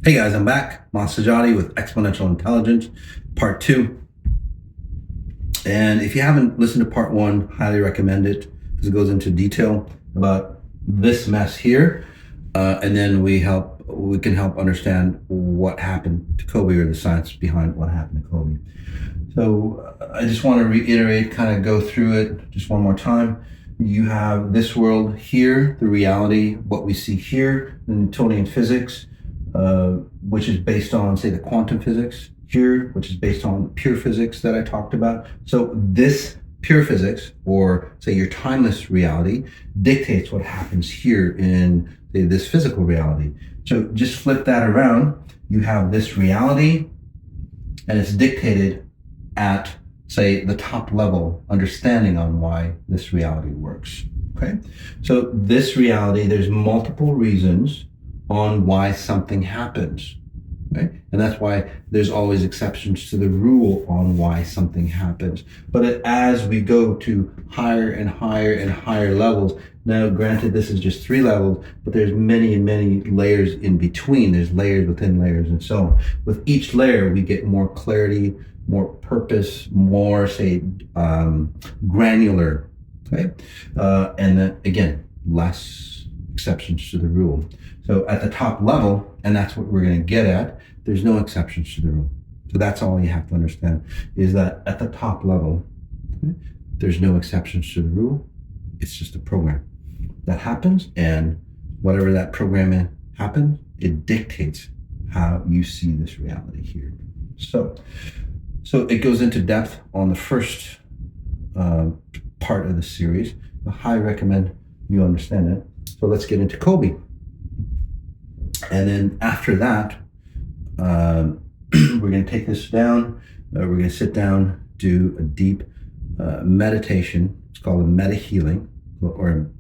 Hey guys, I'm back. Masati with Exponential Intelligence, part 2. And if you haven't listened to part 1, highly recommend it because it goes into detail about this mess here. And then we can help understand what happened to Kobe, or the science behind what happened to Kobe. So I just want to reiterate, kind of go through it just one more time. You have this world here, the reality, what we see here, the Newtonian physics, which is based on, say, the quantum physics here, which is based on pure physics that I talked about. So this pure physics, or say your timeless reality, dictates what happens here in, say, this physical reality. So just flip that around. You have this reality, and it's dictated at, say, the top level understanding on why this reality works. Okay, so this reality, there's multiple reasons on why something happens, right? And that's why there's always exceptions to the rule on why something happens. But as we go to higher and higher and higher levels, now granted this is just 3 levels, but there's many and many layers in between. There's layers within layers and so on. With each layer, we get more clarity, more purpose, more, say, granular, okay? And then again, less exceptions to the rule. So at the top level, and that's what we're going to get at, there's no exceptions to the rule. So that's all you have to understand, is that at the top level, okay, there's no exceptions to the rule. It's just a program that happens, and whatever that program happens, it dictates how you see this reality here. So it goes into depth on the first part of the series. I highly recommend you understand it. So let's get into Kobe. And then after that, we're going to take this down. We're going to sit down, do a deep meditation. It's called a meta healing, or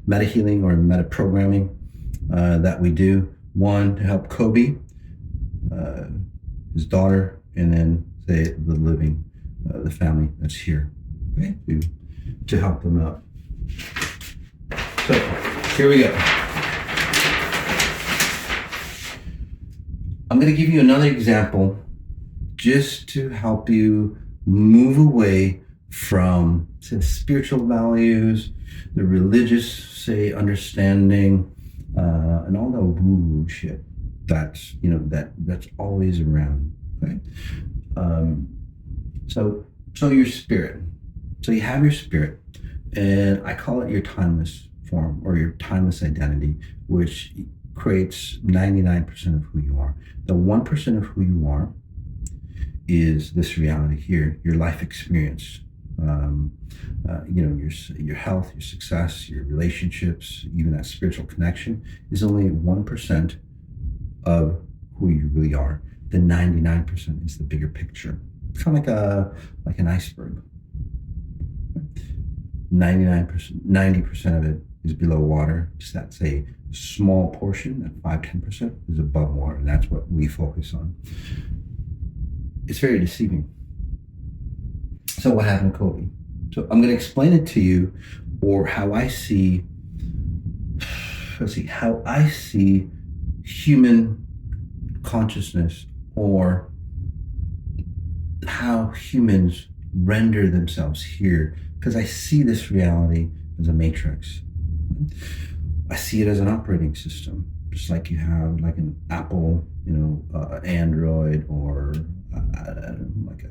meta healing or meta programming that we do. One, to help Kobe, his daughter, and then say the living, the family that's here, okay, to help them out. So here we go. I'm going to give you another example just to help you move away from, say, the spiritual values, the religious, say, understanding, and all that woo-woo shit that's, that's always around, okay? So your spirit. So you have your spirit, and I call it your timeless form, or your timeless identity, which creates 99% of who you are. The 1% of who you are is this reality here, your life experience, your health, your success, your relationships, even that spiritual connection is only 1% of who you really are. The 99% is the bigger picture. It's kind of like an iceberg. 90% of it is below water. Just that's a small portion, that 5-10% is above water. And that's what we focus on. It's very deceiving. So what happened to Kobe? So I'm going to explain it to you, or how I see human consciousness, or how humans render themselves here, because I see this reality as a matrix. I see it as an operating system, just like you have like an Apple, Android, or like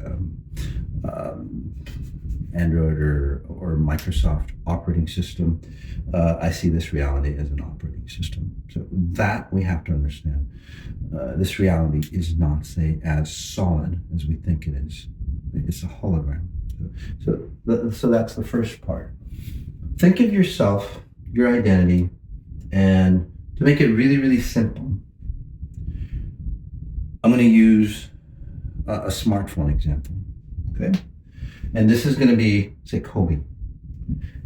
Android or Microsoft operating system. I see this reality as an operating system. So that we have to understand. This reality is not, say, as solid as we think it is. It's a hologram. So that's the first part. Think of yourself, your identity, and to make it really, really simple, I'm going to use a smartphone example, okay? And this is going to be, say, Kobe.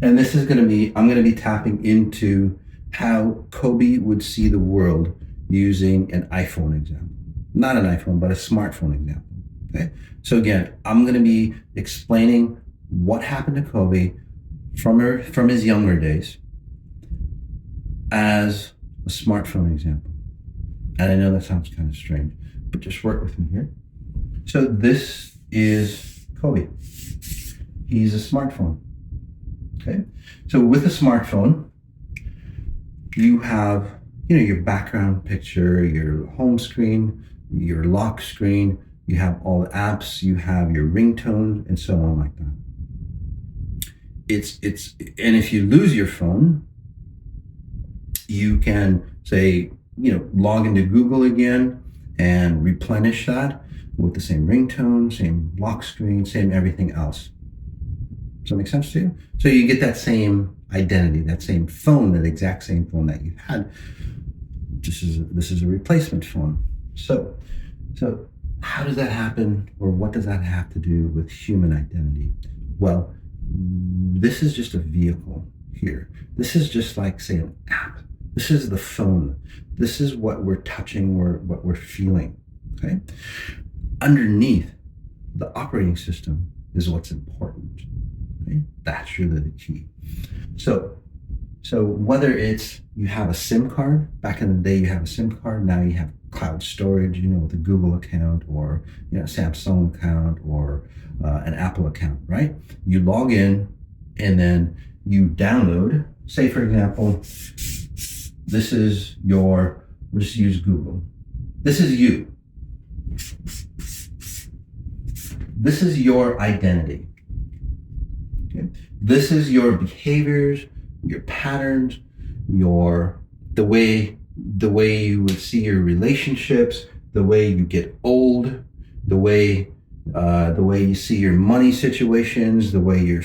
And this is going to be, I'm going to be tapping into how Kobe would see the world using an iPhone example. Not an iPhone, but a smartphone example, okay? So again, I'm going to be explaining what happened to Kobe from his younger days as a smartphone example. And I know that sounds kind of strange, but just work with me here. So this is Kobe. He's a smartphone. Okay. So with a smartphone, you have, your background picture, your home screen, your lock screen, you have all the apps, you have your ringtone, and so on like that. And if you lose your phone, you can say, log into Google again and replenish that with the same ringtone, same lock screen, same everything else. Does that make sense to you? So you get that same identity, that same phone, that exact same phone that you had. This is a replacement phone. So how does that happen, or what does that have to do with human identity? Well, this is just a vehicle here. This is just like, say, an app. This is the phone. This is what we're touching, what we're feeling, okay? Underneath, the operating system is what's important, okay? That's really the key. So whether it's you have a SIM card, back in the day you have a SIM card, now you have cloud storage, with a Google account, or Samsung account, or an Apple account, right? You log in and then you download, say for example, this is we'll just use Google. This is you. This is your identity. Okay? This is your behaviors, your patterns, the way you would see your relationships, the way you get old, the way you see your money situations, the way your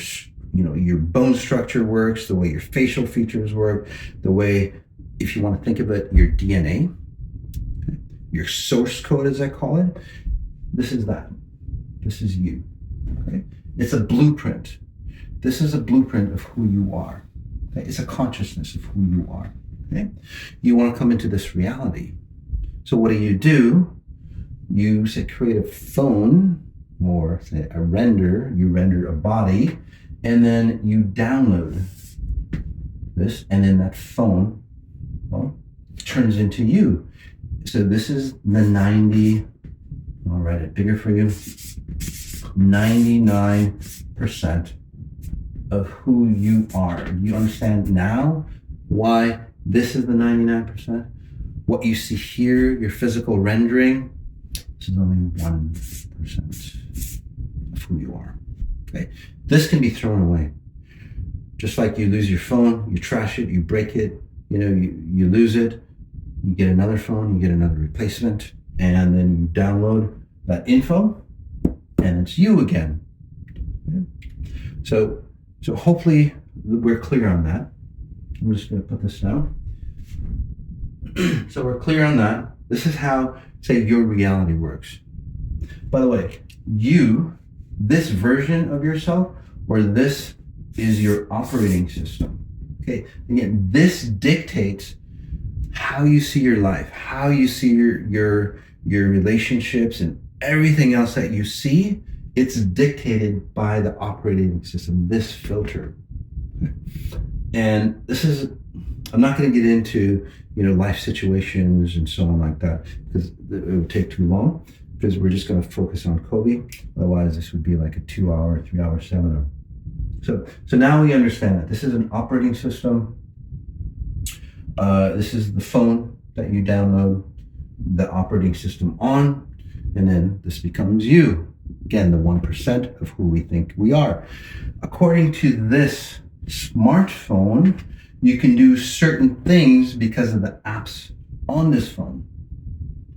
bone structure works, the way your facial features work, the way, if you want to think of it, your DNA, your source code, as I call it. This is that. This is you. Okay? It's a blueprint. This is a blueprint of who you are. Okay? It's a consciousness of who you are. Okay? You want to come into this reality. So what do? You say create a phone, or say a render. You render a body, and then you download this, and then that phone, turns into you. So this is the 90. I'll write it bigger for you. 99% of who you are. Do you understand now why this is the 99%? What you see here, your physical rendering, this is only 1% of who you are. Okay? This can be thrown away. Just like you lose your phone, you trash it, you break it, you lose it, you get another phone, you get another replacement, and then you download that info, and it's you again. Okay? So hopefully we're clear on that. I'm just going to put this down. So we're clear on that. This is how, say, your reality works. By the way, this version of yourself, or this is your operating system. Okay. Again, this dictates how you see your life, how you see your relationships, and everything else that you see. It's dictated by the operating system, this filter. Okay. And I'm not going to get into life situations and so on like that, because it would take too long, because we're just going to focus on Kobe. Otherwise, this would be like a 2-hour, 3-hour seminar. So now we understand that this is an operating system. This is the phone that you download the operating system on, and then this becomes you. Again, the 1% of who we think we are. According to this smartphone, you can do certain things because of the apps on this phone,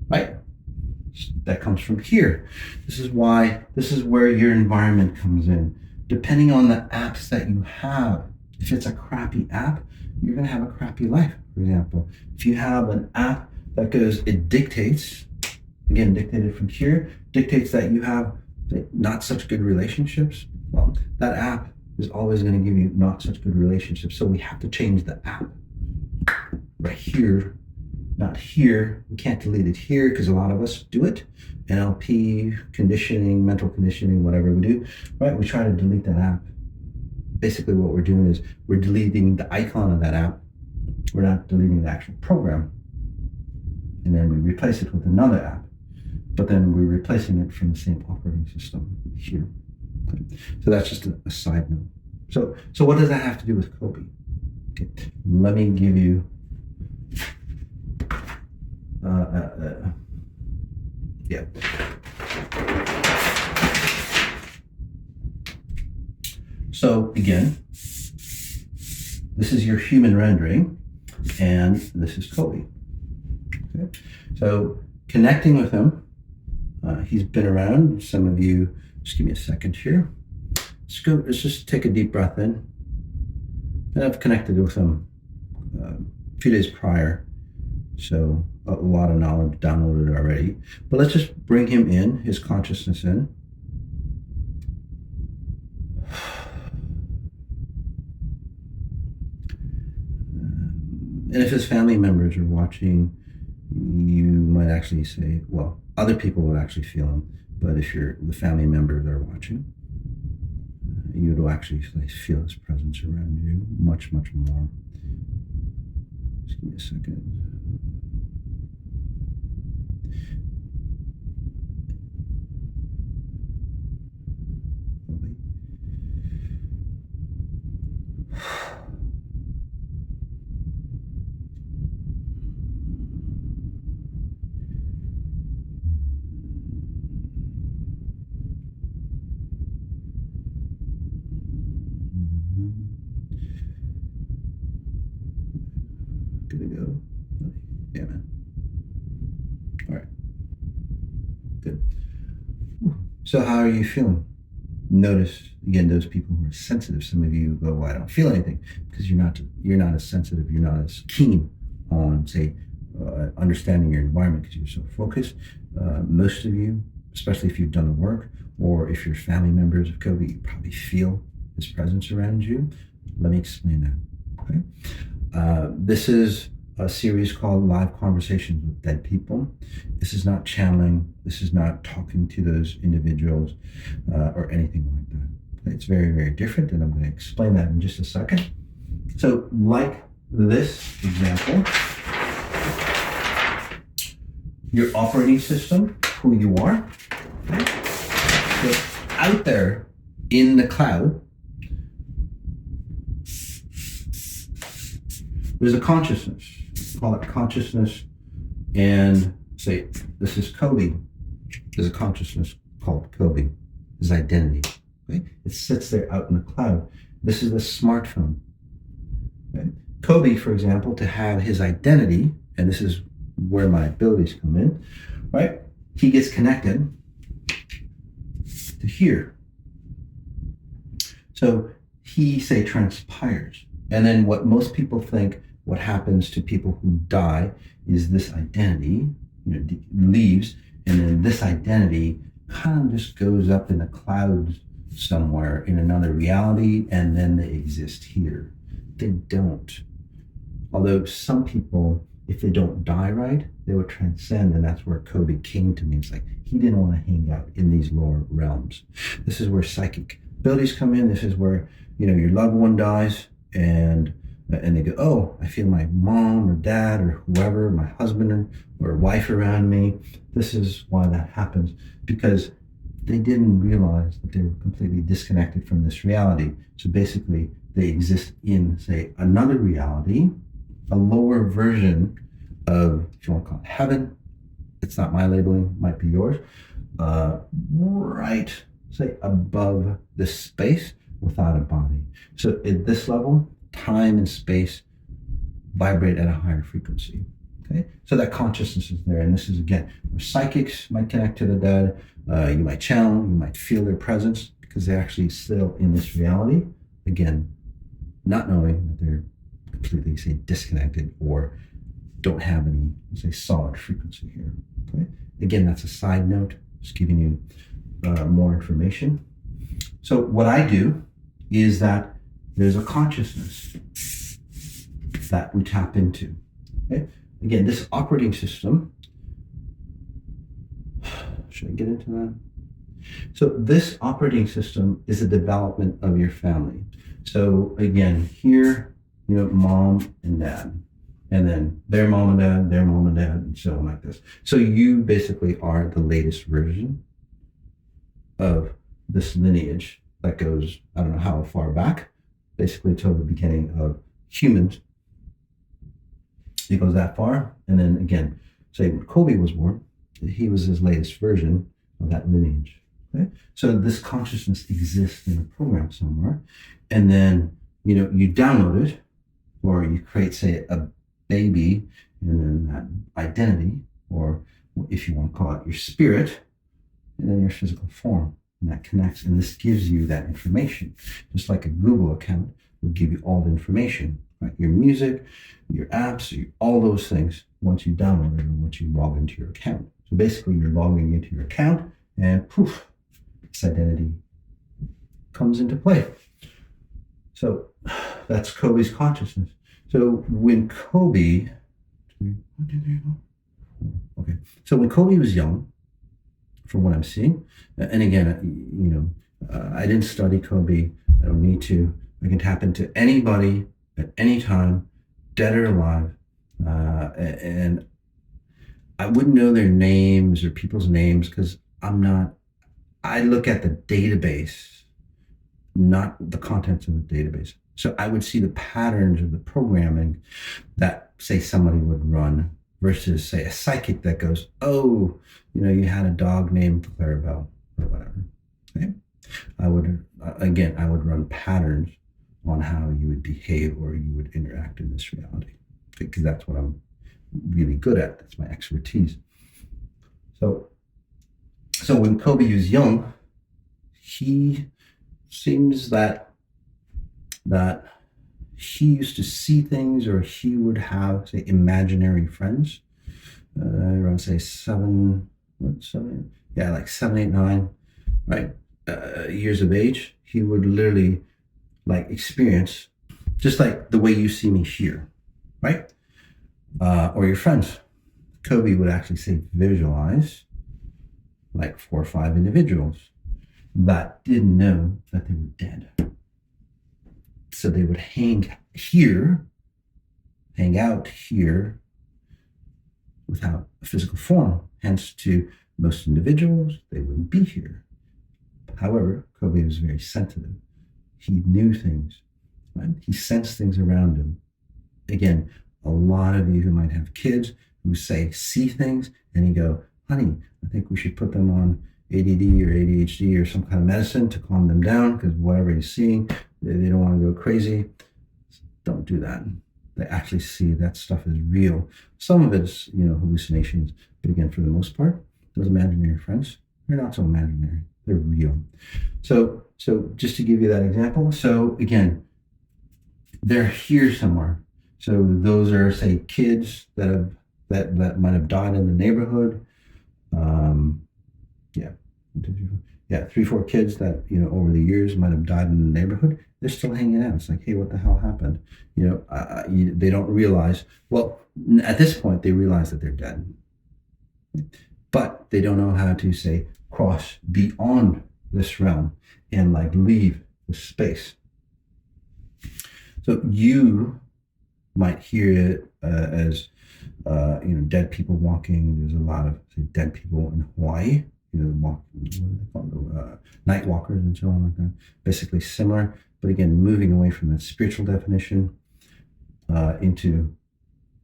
right? That comes from here. This is where your environment comes in. Depending on the apps that you have, if it's a crappy app, you're going to have a crappy life. For example, if you have an app that it dictates, again, dictated from here, dictates that you have not such good relationships, well, that app is always going to give you not such good relationships. So we have to change the app right here, not here. We can't delete it here because a lot of us do it. NLP, conditioning, mental conditioning, whatever we do, right? We try to delete that app. Basically what we're doing is we're deleting the icon of that app. We're not deleting the actual program. and then we replace it with another app, but then we're replacing it from the same operating system here. Okay. So that's just a side note. So what does that have to do with Kobe? Okay. Let me give you yeah. So again, this is your human rendering, and this is Kobe. Okay. So connecting with him, he's been around. Some of you, just give me a second here. Let's just take a deep breath in. And I've connected with him a few days prior, so a lot of knowledge downloaded already. But let's just bring him in, his consciousness in. And if his family members are watching, you might actually say, well, other people would actually feel him, but if the family members are watching, you would actually feel his presence around you much, much more. Just give me a second. Good to go. Yeah, man. All right. Good. So how are you feeling? Notice again those people who are sensitive. Some of you go, well, I don't feel anything, because you're not as sensitive. You're not as keen on, say, understanding your environment because you're so focused. Most of you, especially if you've done the work, or if you're family members of Kobe, you probably feel his presence around you. Let me explain that. Okay. This is a series called Live Conversations with Dead People. This is not channeling. This is not talking to those individuals or anything like that. Okay? It's very, very different, and I'm going to explain that in just a second. So like this example, your operating system, who you are, okay? So out there in the cloud, there's a consciousness. Call it consciousness, and say this is Kobe. There's a consciousness called Kobe, his identity. Okay? It sits there out in the cloud. This is the smartphone. Okay? Kobe, for example, to have his identity, and this is where my abilities come in, right? He gets connected to here. So he, say, transpires. And then what most people think, what happens to people who die is this identity, leaves, and then this identity kind of just goes up in the clouds somewhere in another reality, and then they exist here. They don't. Although some people, if they don't die right, they would transcend, and that's where Kobe came to me. It's like he didn't want to hang out in these lower realms. This is where psychic abilities come in. This is where, your loved one dies, and they go, oh, I feel my mom or dad or whoever, my husband or wife around me. This is why that happens, because they didn't realize that they were completely disconnected from this reality. So basically, they exist in, say, another reality, a lower version of, if you want to call it heaven. It's not my labeling, might be yours. Right, say, above this space without a body. So at this level, time and space vibrate at a higher frequency. Okay, so that consciousness is there, and this is again where psychics might connect to the dead. You might channel, you might feel their presence because they're actually still in this reality. Again, not knowing that they're completely, say, disconnected or don't have any, say, solid frequency here. Okay, again, that's a side note, just giving you more information. So what I do is that there's a consciousness that we tap into. Okay? Again, this operating system, should I get into that? So this operating system is a development of your family. So again, here, mom and dad. and then their mom and dad, and so on like this. So you basically are the latest version of this lineage that goes, I don't know how far back, basically till the beginning of humans. It goes that far. And then again, say when Kobe was born, he was his latest version of that lineage. Okay? So this consciousness exists in a program somewhere. And then, you download it, or you create, say, a baby, and then that identity, or if you want to call it your spirit, and then your physical form. And that connects. And this gives you that information. Just like a Google account will give you all the information, right? Your music, your apps, all those things once you download it or once you log into your account. So basically you're logging into your account and poof, this identity comes into play. So that's Kobe's consciousness. So when Kobe was young, from what I'm seeing, and again, I didn't study Kobe. I don't need to. I can tap into anybody at any time, dead or alive, and I wouldn't know their names or people's names because I look at the database, not the contents of the database. So I would see the patterns of the programming that, say, somebody would run versus, say, a psychic that goes, oh, you had a dog named Clarabelle or whatever. Okay? I would run patterns on how you would behave or you would interact in this reality, because that's what I'm really good at. That's my expertise. So when Kobe was young, he seems that he used to see things, or he would have, say, imaginary friends. Around, say, 7, 8, 9, right? Years of age, he would literally experience just like the way you see me here, right? Or your friends. Kobe would actually say visualize 4 or 5 individuals that didn't know that they were dead. So they would hang out here without a physical form. Hence, to most individuals, they wouldn't be here. However, Kobe was very sensitive. He knew things, right? He sensed things around him. Again, a lot of you who might have kids who see things, and you go, honey, I think we should put them on ADD or ADHD or some kind of medicine to calm them down, because whatever he's seeing, they don't want to go crazy. Don't do that. They actually see that stuff is real. Some of it's, hallucinations. But again, for the most part, those imaginary friends, they're not so imaginary. They're real. So just to give you that example. So again, they're here somewhere. So those are, say, kids that might have died in the neighborhood. 3, 4 kids that, over the years might have died in the neighborhood. They're still hanging out. It's like, hey, what the hell happened? They don't realize, well, at this point, they realize that they're dead. But they don't know how to, say, cross beyond this realm and leave the space. So you might hear it as, dead people walking. There's a lot of, say, dead people in Hawaii. What do they call them? Night walkers and so on like that. Basically similar, but again, moving away from that spiritual definition into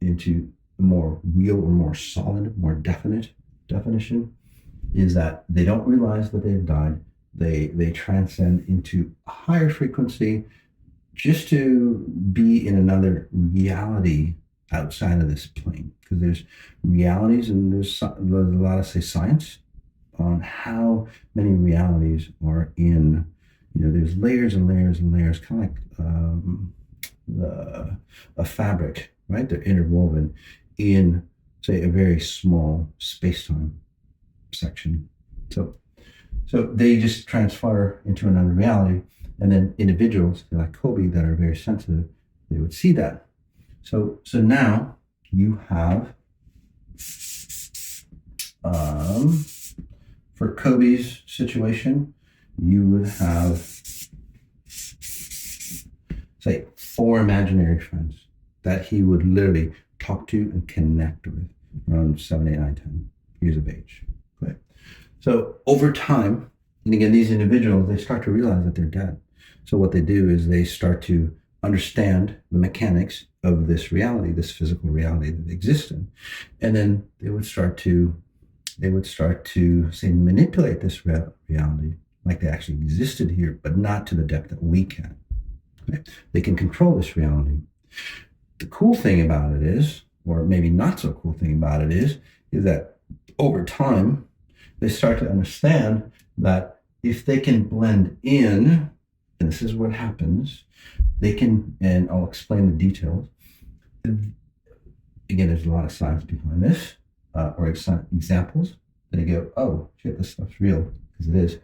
a more real or more solid, more definite definition, is that they don't realize that they've died. They transcend into a higher frequency just to be in another reality outside of this plane. Because there's realities, and there's a lot of, say, science on how many realities are in, there's layers and layers and layers, kind of like a fabric, right? They're interwoven in, say, a very small space-time section. So they just transfer into another reality, and then individuals like Kobe that are very sensitive, they would see that. So now you have, for Kobe's situation, you would have, say, 4 imaginary friends that he would literally talk to and connect with around 7, 8, 9, 10 years of age. Okay. So over time, and again, these individuals, they start to realize that they're dead. So what they do is they start to understand the mechanics of this reality, this physical reality that they exist in. And then they would start to say manipulate this reality like they actually existed here, but not to the depth that we can. Okay? They can control this reality. The cool thing about it is, or maybe not so cool thing about it is that over time, they start to understand that if they can blend in, and this is what happens, they can, and I'll explain the details. Again, there's a lot of science behind this, or examples that you go, oh, shit, this stuff's real, because it is.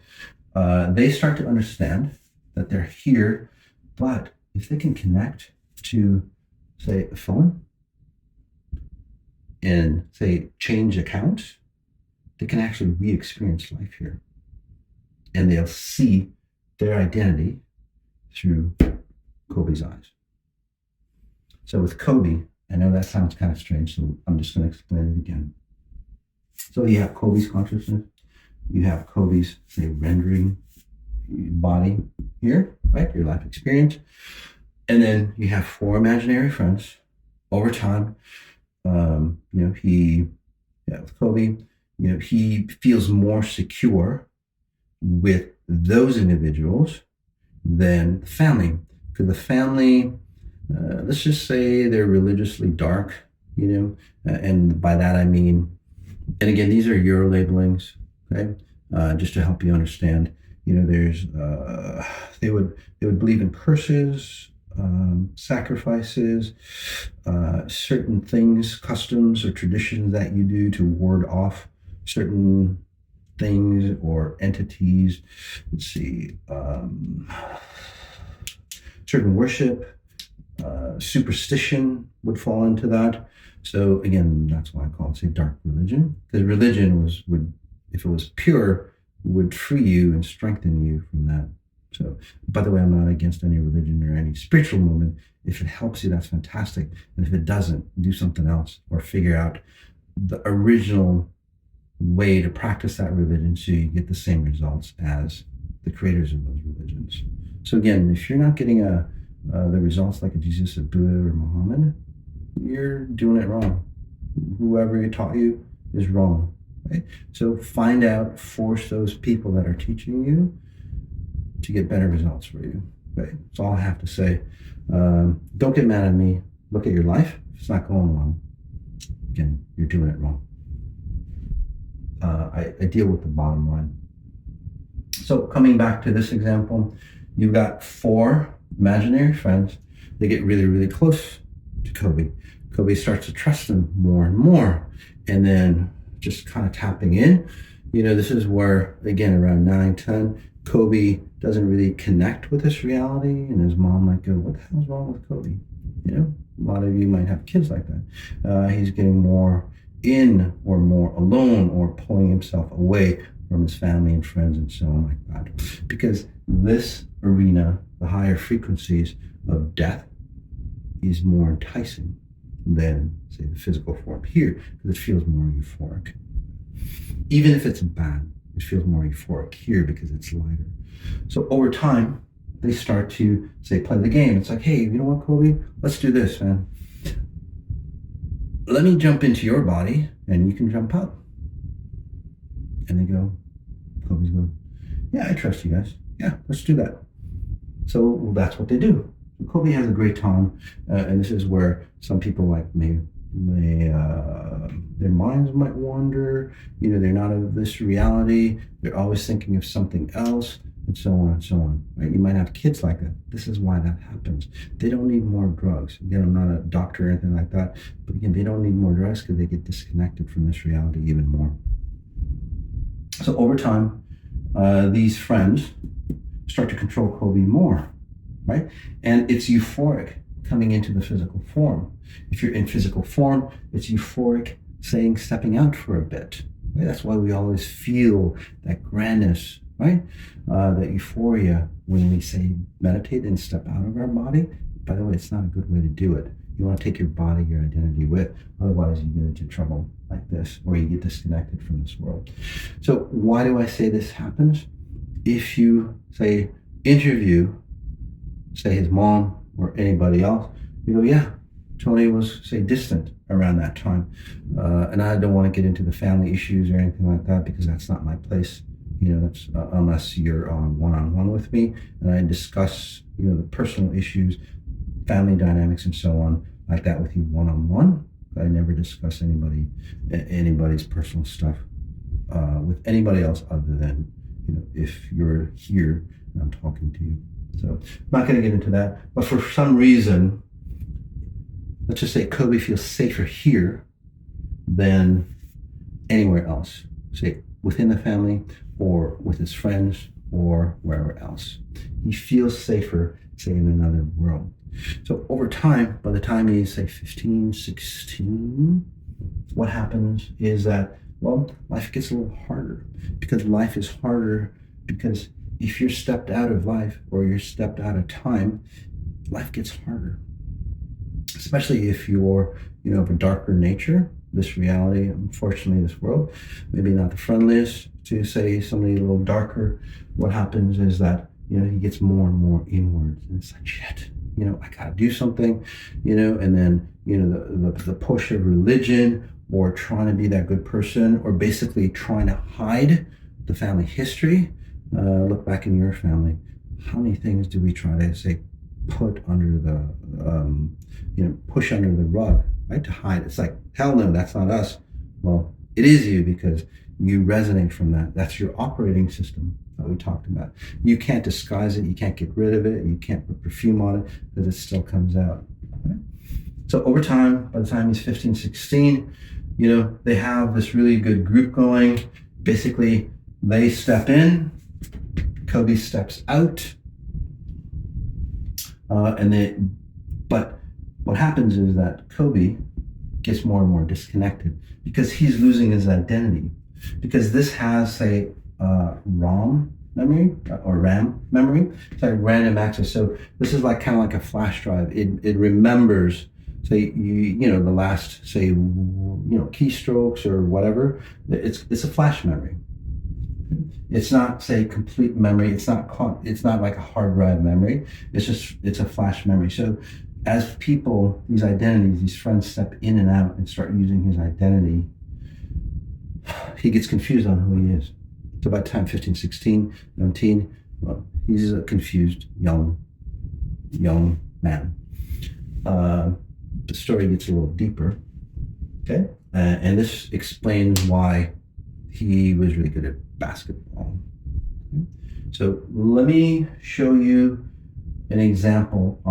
They start to understand that they're here, but if they can connect to, say, a phone and, say, change accounts, they can actually re-experience life here. And they'll see their identity through Kobe's eyes. So with Kobe, I know that sounds kind of strange, so I'm just going to explain it again. So you have Kobe's consciousness, you have Kobe's, say, rendering body here, right? Your life experience. And then you have 4 imaginary friends. Over time, with Kobe, he feels more secure with those individuals than the family. Because the family, let's just say they're religiously dark, and by that I mean, and again, these are Euro labelings, okay? Just to help you understand, there's, they would believe in curses, sacrifices, certain things, customs or traditions that you do to ward off certain things or entities. Let's see, certain worship, superstition would fall into that. So again, that's why I call it, say, dark religion, because religion would, if it was pure, would free you and strengthen you from that. So, by the way, I'm not against any religion or any spiritual movement. If it helps you, that's fantastic. And if it doesn't, do something else or figure out the original way to practice that religion so you get the same results as the creators of those religions. So again, if you're not getting the results like a Jesus, a Buddha, or Muhammad, you're doing it wrong. Whoever taught you is wrong. Right? So find out, force those people that are teaching you to get better results for you. Right? That's all I have to say. Don't get mad at me. Look at your life. If it's not going well, again, you're doing it wrong. I deal with the bottom line. So coming back to this example, you've got 4 imaginary friends. They get really, really close to Kobe. Kobe starts to trust them more and more. And then just kind of tapping in, this is where, again, around 9, 10, Kobe doesn't really connect with this reality. And his mom might go, what the hell's wrong with Kobe? A lot of you might have kids like that. He's getting more in or more alone or pulling himself away from his family and friends and so on like that. Because this arena, the higher frequencies of death, is more enticing than, say, the physical form here, because it feels more euphoric. Even if it's bad, it feels more euphoric here because it's lighter. So over time, they start to, say, play the game. It's like, hey, you know what, Kobe? Let's do this, man. Let me jump into your body and you can jump out. And they go, Kobe's going, yeah, I trust you guys. Yeah, let's do that. So that's what they do. Kobe has a great time, and this is where some people may their minds might wander. They're not of this reality. They're always thinking of something else, and so on and so on. Right? You might have kids like that. This is why that happens. They don't need more drugs. Again, I'm not a doctor or anything like that, but again, they don't need more drugs because they get disconnected from this reality even more. So over time, these friends start to control Kobe more. Right? And it's euphoric coming into the physical form. If you're in physical form, it's euphoric stepping out for a bit. Right? That's why we always feel that grandness, right? That euphoria when we say meditate and step out of our body. By the way, it's not a good way to do it. You want to take your body, your identity with. Otherwise, you get into trouble like this, or you get disconnected from this world. So why do I say this happens? If you, say, interview, say, his mom or anybody else, you go, yeah, Tony was, say, distant around that time. And I don't want to get into the family issues or anything like that, because that's not my place. That's unless you're on one-on-one with me and I discuss, the personal issues, family dynamics and so on like that with you one-on-one. I never discuss anybody's personal stuff with anybody else other than, if you're here and I'm talking to you. So I'm not going to get into that. But for some reason, let's just say Kobe feels safer here than anywhere else. Say within the family or with his friends or wherever else. He feels safer, say, in another world. So over time, by the time he's, say, 15, 16, what happens is that, life gets a little harder. Because life is harder because if you're stepped out of life or you're stepped out of time, life gets harder. Especially if you're, of a darker nature. This reality, unfortunately, this world, maybe not the friendliest to, say, somebody a little darker. What happens is that, he gets more and more inwards. And it's like, shit, I gotta do something, and then, the push of religion or trying to be that good person or basically trying to hide the family history. Look back in your family. How many things do we try to, say, put under the, push under the rug, right? To hide. It's like, hell no, that's not us. Well, it is you because you resonate from that. That's your operating system that we talked about. You can't disguise it. You can't get rid of it. You can't put perfume on it because it still comes out. Okay? So over time, by the time he's 15, 16, they have this really good group going. Basically, they step in, Kobe steps out, but what happens is that Kobe gets more and more disconnected because he's losing his identity. Because this has, say, ROM memory or RAM memory. It's like random access. So this is like kind of like a flash drive. It remembers, say, the last, say, keystrokes or whatever. It's a flash memory. It's not, say, complete memory. It's not like a hard drive memory. It's a flash memory. So as people, these identities, these friends step in and out and start using his identity, he gets confused on who he is. So by the time 15, 16, 17, he's a confused young man. The story gets a little deeper, okay? And this explains why he was really good at basketball. Okay? So let me show you an example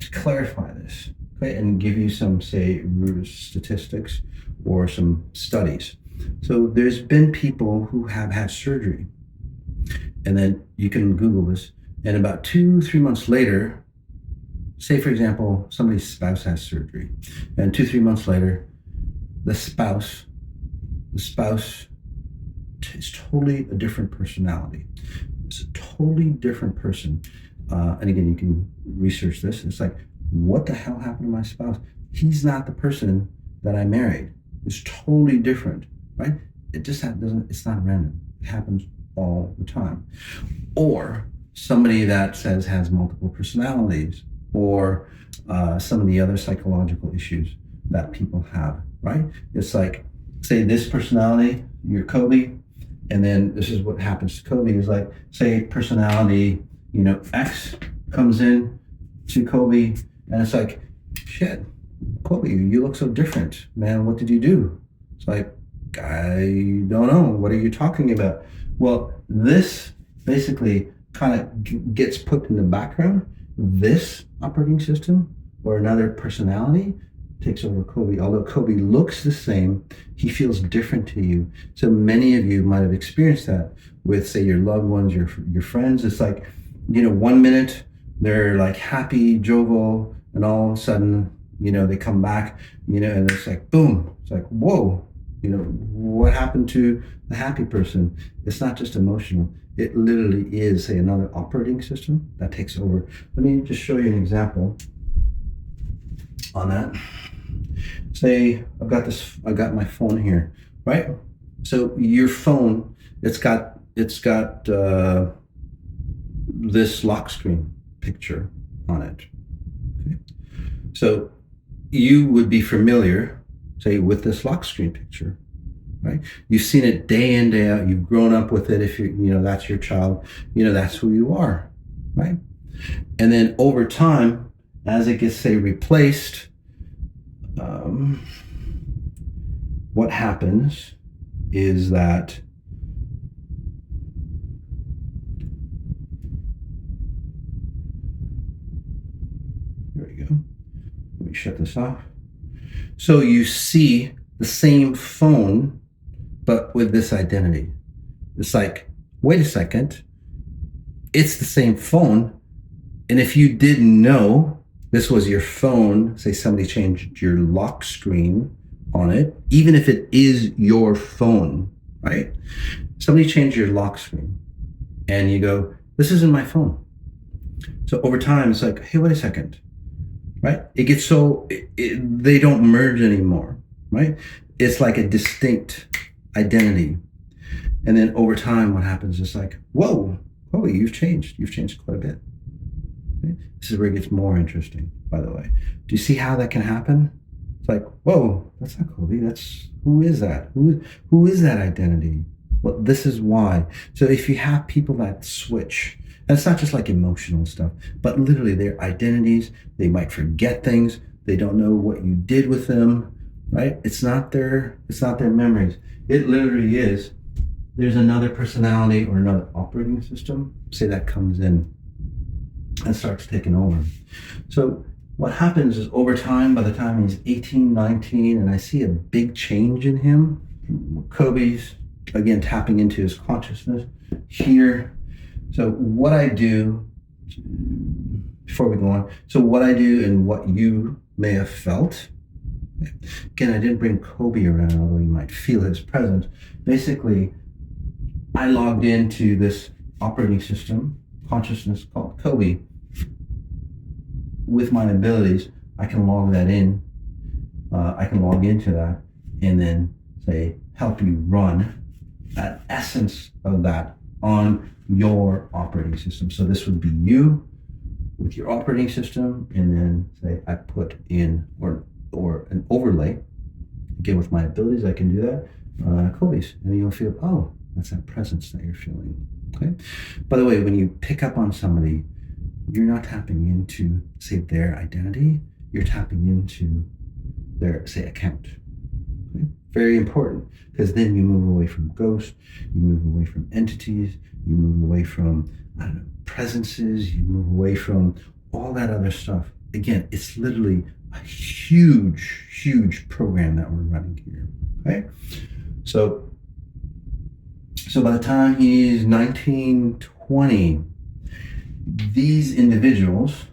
to clarify this, okay? And give you some, say, statistics or some studies. So there's been people who have had surgery, and then you can Google this, and about 2-3 months later, say, for example, somebody's spouse has surgery, and 2-3 months later, the spouse is totally a different personality. It's a totally different person. And again, you can research this. It's like, what the hell happened to my spouse? He's not the person that I married. It's totally different, right? It just it's not random. It happens all the time. Or somebody that says has multiple personalities, or some of the other psychological issues that people have, right? It's like, say, this personality, you're Kobe, and then this is what happens to Kobe is like, say, personality, X comes in to Kobe, and it's like, shit, Kobe, you look so different, man. What did you do? It's like, I don't know. What are you talking about? Well, this basically kind of gets put in the background. This operating system or another personality takes over Kobe. Although Kobe looks the same, he feels different to you. So many of you might have experienced that with, say, your loved ones, your friends. It's like, 1 minute they're like happy, jovial, and all of a sudden, they come back, and it's like, boom. It's like, whoa, What happened to the happy person? It's not just emotional. It literally is, say, another operating system that takes over. Let me just show you an example on that. Say I've got my phone here, right? So your phone, it's got this lock screen picture on it. Okay. So you would be familiar, say, with this lock screen picture, right? You've seen it day in, day out. You've grown up with it. If that's your child, that's who you are, right? And then over time, as it gets, say, replaced, what happens is that there we go. Let me shut this off. So you see the same phone, but with this identity. It's like, wait a second, it's the same phone. And if you didn't know this was your phone, say somebody changed your lock screen on it, even if it is your phone, right? Somebody changed your lock screen and you go, this isn't my phone. So over time, it's like, hey, wait a second, right? It gets so, they don't merge anymore, right? It's like a distinct identity. And then over time, what happens is like, whoa, Chloe, you've changed quite a bit. Okay? This is where it gets more interesting, by the way. Do you see how that can happen? It's like, whoa, that's not Kobe. Who is that? Who is that identity? Well, this is why. So if you have people that switch, and it's not just like emotional stuff, but literally their identities, they might forget things. They don't know what you did with them, right? It's not their memories. It literally is. There's another personality or another operating system, say, that comes in and starts taking over. So what happens is over time, by the time he's 18, 19, and I see a big change in him, Kobe's, again, tapping into his consciousness here. So what I do, before we go on, so what I do and what you may have felt, again, I didn't bring Kobe around, although you might feel his presence. Basically, I logged into this operating system, consciousness called Kobe. With my abilities, I can log that in. I can log into that and then say, help you run that essence of that on your operating system. So this would be you with your operating system, and then say I put in or an overlay. Again, with my abilities, I can do that. Kobe's, and you'll feel, oh, that's that presence that you're feeling. Okay. By the way, when you pick up on somebody, you're not tapping into, say, their identity. You're tapping into their, say, account. Okay? Very important, because then you move away from ghosts, you move away from entities, you move away from, presences, you move away from all that other stuff. Again, it's literally a huge, huge program that we're running here. Okay? So by the time he's 19, 20, these individuals,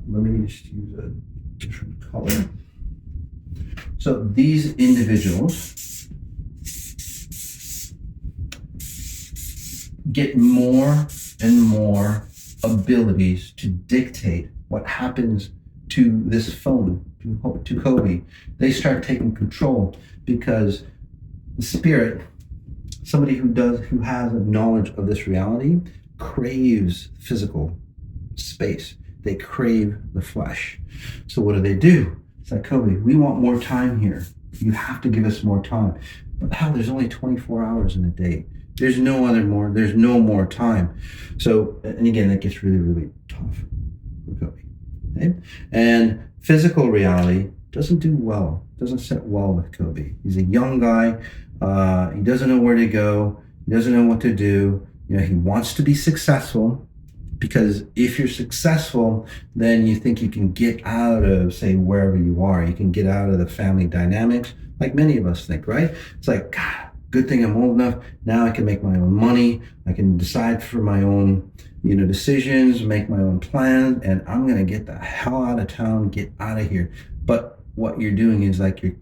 let me just use a different color. So these individuals get more and more abilities to dictate what happens to this phone, to Kobe. They start taking control because the spirit, somebody who has a knowledge of this reality, craves physical space. They crave the flesh. So what do? It's like, Kobe, we want more time here. You have to give us more time. But hell, there's only 24 hours in a day. There's no more time. So, and again, that gets really, really tough for Kobe. Okay? And physical reality doesn't sit well with Kobe. He's a young guy. He doesn't know where to go. He doesn't know what to do. He wants to be successful, because if you're successful, then you think you can get out of, say, wherever you are. You can get out of the family dynamics, like many of us think, right? It's like, God, good thing I'm old enough. Now I can make my own money. I can decide for my own, decisions, make my own plans, and I'm going to get the hell out of town, get out of here. But what you're doing is like you're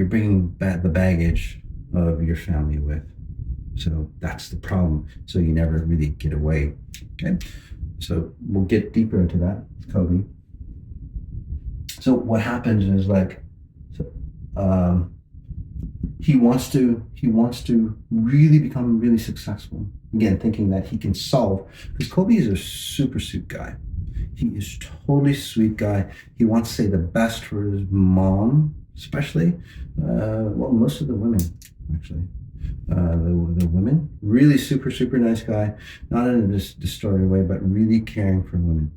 bringing back the baggage of your family with. So that's the problem. So you never really get away. Okay. So we'll get deeper into that with Kobe. So what happens is he wants to really become really successful. Again, thinking that he can solve, because Kobe is a super sweet guy. He is totally sweet guy. He wants to say the best for his mom, especially. Most of the women, actually. The women, really super, super nice guy. Not in a distorted way, but really caring for women.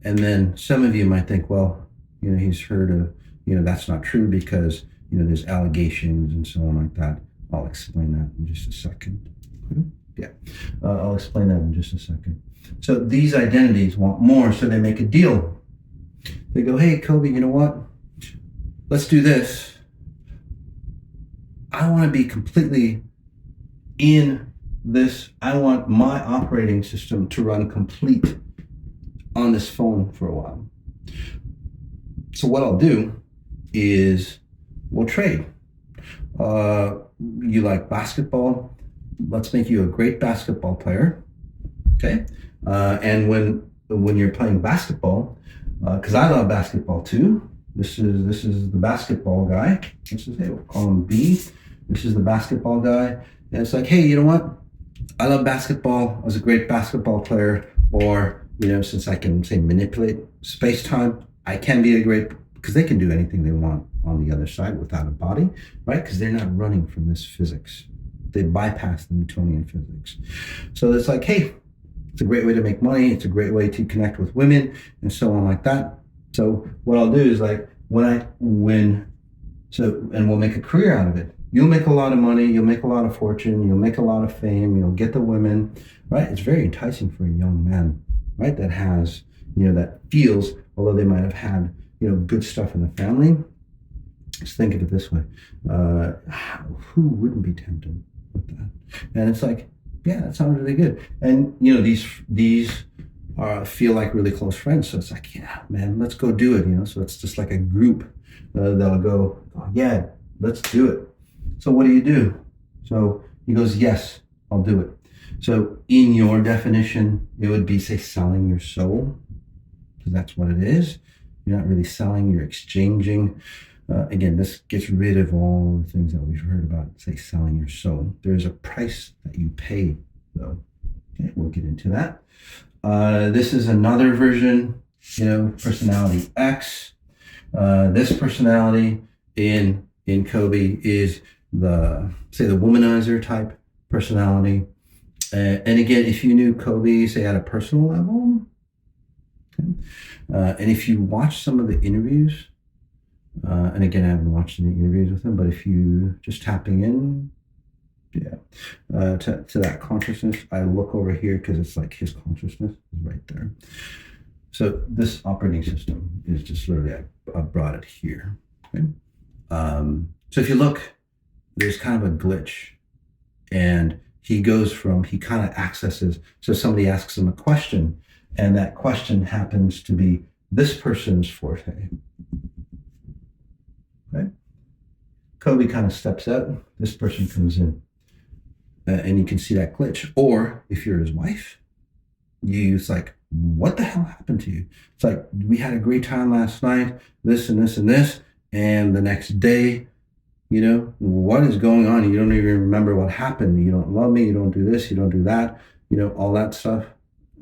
And then some of you might think, well, he's heard of, that's not true because, there's allegations and so on like that. I'll explain that in just a second. Yeah, I'll explain that in just a second. So these identities want more, so they make a deal. They go, hey, Kobe, you know what? Let's do this. I want to be completely in this. I want my operating system to run complete on this phone for a while. So what I'll do is we'll trade. You like basketball? Let's make you a great basketball player. Okay. And when you're playing basketball, because I love basketball too. This is the basketball guy. We'll call him B. This is the basketball guy. And it's like, hey, you know what? I love basketball. I was a great basketball player. Or, since I can say manipulate space-time, I can be a great, because they can do anything they want on the other side without a body, right? Because they're not running from this physics. They bypass the Newtonian physics. So it's like, hey, it's a great way to make money. It's a great way to connect with women and so on like that. So what I'll do is and we'll make a career out of it. You'll make a lot of money. You'll make a lot of fortune. You'll make a lot of fame. You'll get the women, right? It's very enticing for a young man, right? That has, that feels, although they might have had, good stuff in the family. Just think of it this way. Who wouldn't be tempted with that? And it's like, yeah, that sounds really good. And, these feel like really close friends. So it's like, yeah, man, let's go do it. So it's just like a group that'll go, oh, yeah, let's do it. So what do? So he goes, yes, I'll do it. So in your definition, it would be, say, selling your soul, because that's what it is. You're not really selling, you're exchanging. Again, this gets rid of all the things that we've heard about, say, selling your soul. There's a price that you pay, though. Okay, we'll get into that. This is another version, personality X. This personality in Kobe is the womanizer type personality. And again, if you knew Kobe, say, at a personal level, okay, and if you watch some of the interviews, and again, I haven't watched any interviews with him, but if you just tapping in, to that consciousness, I look over here because it's like his consciousness is right there. So this operating system is just literally, I brought it here. Okay? So if you look, there's kind of a glitch, and he kind of accesses, so somebody asks him a question, and that question happens to be this person's forte. Okay? Kobe kind of steps out, this person comes in, and you can see that glitch. Or if you're his wife, it's like, what the hell happened to you? It's like, we had a great time last night, this and this and this, and the next day, what is going on? You don't even remember what happened. You don't love me. You don't do this. You don't do that. All that stuff.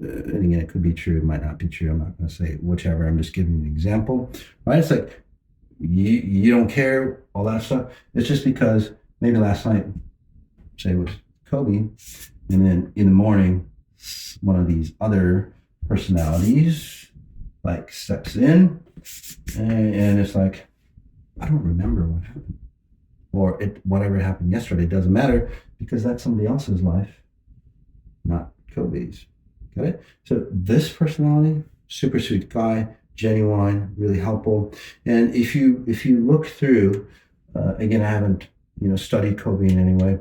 And again, it could be true. It might not be true. I'm not going to say whichever. I'm just giving you an example. Right? It's like, you don't care, all that stuff. It's just because maybe last night, say it was Kobe, and then in the morning, one of these other personalities steps in, and it's like, I don't remember what happened. Or whatever happened yesterday doesn't matter, because that's somebody else's life, not Kobe's. Got it? So this personality, super sweet guy, genuine, really helpful. And if you look through, Again, I haven't, studied Kobe in any way,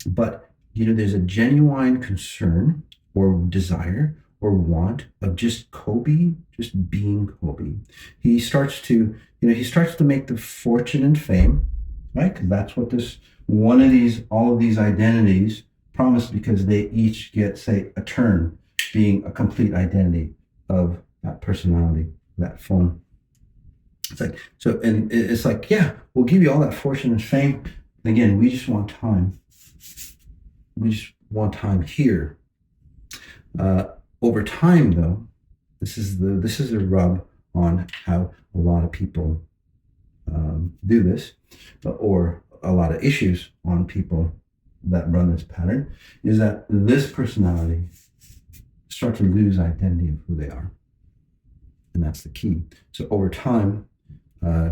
but, there's a genuine concern or desire or want of just Kobe, just being Kobe. He starts to, make the fortune and fame, right? Because that's what all of these identities promise, because they each get, say, a turn being a complete identity of that personality, that form. It's like, so, and it's like, yeah, we'll give you all that fortune and fame. Again, we just want time. We just want time here. Over time, though, this is the rub on how a lot of people do this, or a lot of issues on people that run this pattern, is that this personality start to lose identity of who they are, and that's the key. So over time,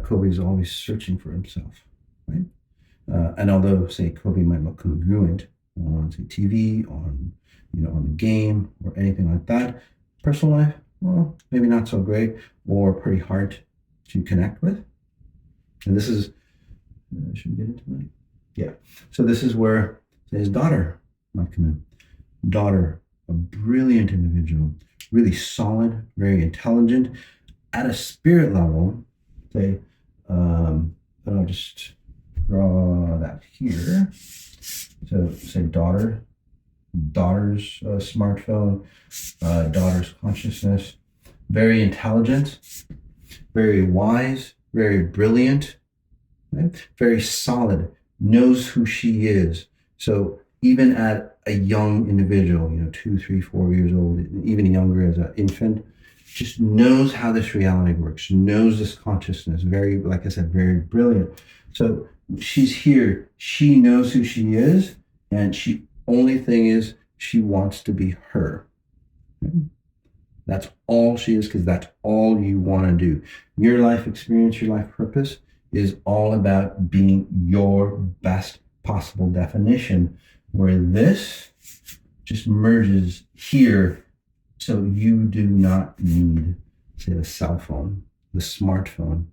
Kobe is always searching for himself, right? And although, say, Kobe might look congruent on, say, TV, on the game or anything like that, personal life, well, maybe not so great, or pretty hard to connect with. And this is, should we get into that? Yeah. So this is where, say, his daughter might come in. Daughter, a brilliant individual, really solid, very intelligent, at a spirit level. Say, but I'll just draw that here. So say daughter's smartphone, daughter's consciousness, very intelligent, very wise, very brilliant, right? Very solid, knows who she is. So even at a young individual, 2, 3, 4 years old, even younger as an infant, just knows how this reality works, knows this consciousness, very, like I said, very brilliant. So she's here, she knows who she is, and only thing is she wants to be her. Okay? That's all she is, because that's all you want to do. Your life experience, your life purpose is all about being your best possible definition, where this just merges here. So you do not need, say, the cell phone, the smartphone.